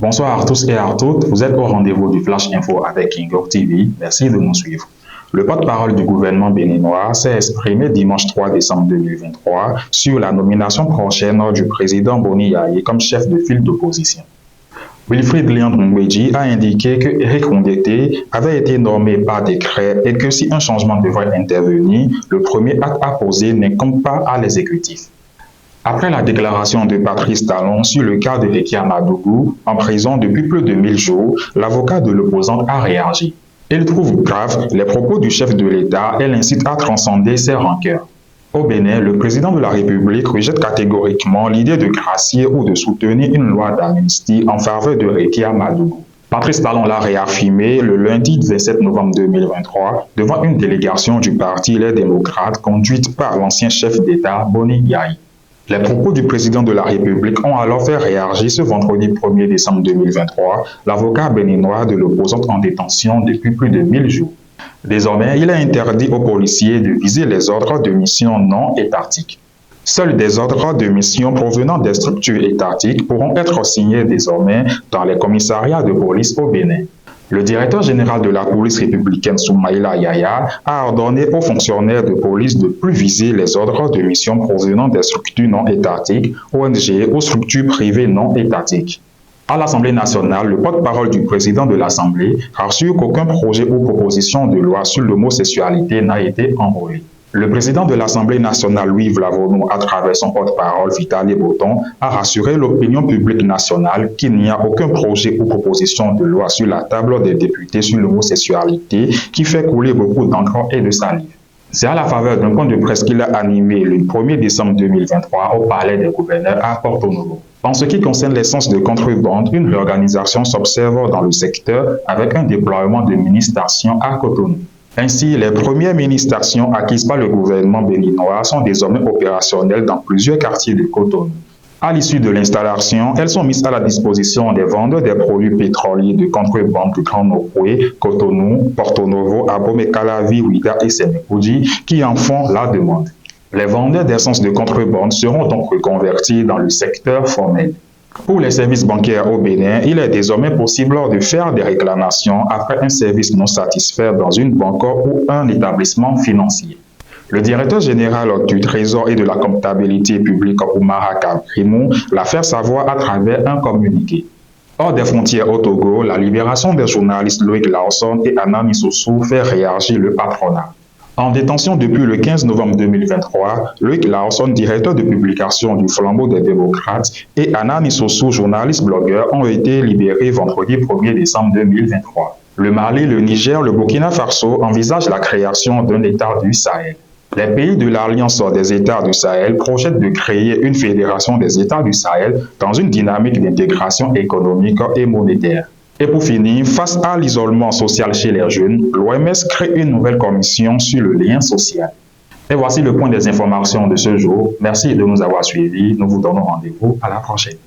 Bonsoir à tous et à toutes, vous êtes au rendez-vous du Flash Info avec Kingo TV, merci de nous suivre. Le porte-parole du gouvernement béninois s'est exprimé dimanche 3 décembre 2023 sur la nomination prochaine du président Boni Yaye comme chef de file d'opposition. Wilfried Léandre Ngweji a indiqué que Eric Rondeté avait été nommé par décret et que si un changement devrait intervenir, le premier acte à poser n'incombe pas à l'exécutif. Après la déclaration de Patrice Talon sur le cas de Rekia Madougou, en prison depuis plus de 1000 jours, l'avocat de l'opposant a réagi. Il trouve grave les propos du chef de l'État et l'incite à transcender ses rancœurs. Au Bénin, le président de la République rejette catégoriquement l'idée de gracier ou de soutenir une loi d'amnistie en faveur de Rekia Madougou. Patrice Talon l'a réaffirmé le lundi 27 novembre 2023 devant une délégation du Parti Les Démocrates conduite par l'ancien chef d'État Boni Yaye. Les propos du président de la République ont alors fait réagir ce vendredi 1er décembre 2023 l'avocat béninois de l'opposante en détention depuis plus de 1000 jours. Désormais, il est interdit aux policiers de viser les ordres de mission non étatiques. Seuls des ordres de mission provenant des structures étatiques pourront être signés désormais dans les commissariats de police au Bénin. Le directeur général de la police républicaine Soumaïla Yaya a ordonné aux fonctionnaires de police de ne plus viser les ordres de mission provenant des structures non étatiques, ONG ou structures privées non étatiques. À l'Assemblée nationale, le porte-parole du président de l'Assemblée rassure qu'aucun projet ou proposition de loi sur l'homosexualité n'a été enrôlé. Le président de l'Assemblée nationale, Louis Vlavono, à travers son porte-parole Vitaly Boton, a rassuré l'opinion publique nationale qu'il n'y a aucun projet ou proposition de loi sur la table des députés sur l'homosexualité qui fait couler beaucoup d'encre et de salive. C'est à la faveur d'un point de presse qu'il a animé le 1er décembre 2023 au Palais des gouverneurs à Porto Novo. En ce qui concerne l'essence de contrebande, une réorganisation s'observe dans le secteur avec un déploiement de mini-stations à Cotonou. Ainsi, les premières mini-stations acquises par le gouvernement béninois sont désormais opérationnelles dans plusieurs quartiers de Cotonou. À l'issue de l'installation, elles sont mises à la disposition des vendeurs des produits pétroliers de contrebande de Grand Nokoué, Cotonou, Porto Novo, Abomey Calavi, Ouidah et Sénékoudi qui en font la demande. Les vendeurs d'essence de contrebande seront donc reconvertis dans le secteur formel. Pour les services bancaires au Bénin, il est désormais possible de faire des réclamations après un service non satisfait dans une banque ou un établissement financier. Le directeur général du Trésor et de la comptabilité publique Oumara Kabrimou l'a fait savoir à travers un communiqué. Hors des frontières au Togo, la libération des journalistes Loïc Lawson et Anna Missoussou fait réagir le patronat. En détention depuis le 15 novembre 2023, Loïc Lawson, directeur de publication du Flambeau des démocrates, et Anna Missoussou, journaliste blogueur, ont été libérés vendredi 1er décembre 2023. Le Mali, le Niger, le Burkina Faso envisagent la création d'un État du Sahel. Les pays de l'Alliance des États du Sahel projettent de créer une fédération des États du Sahel dans une dynamique d'intégration économique et monétaire. Et pour finir, face à l'isolement social chez les jeunes, l'OMS crée une nouvelle commission sur le lien social. Et voici le point des informations de ce jour. Merci de nous avoir suivis. Nous vous donnons rendez-vous à la prochaine.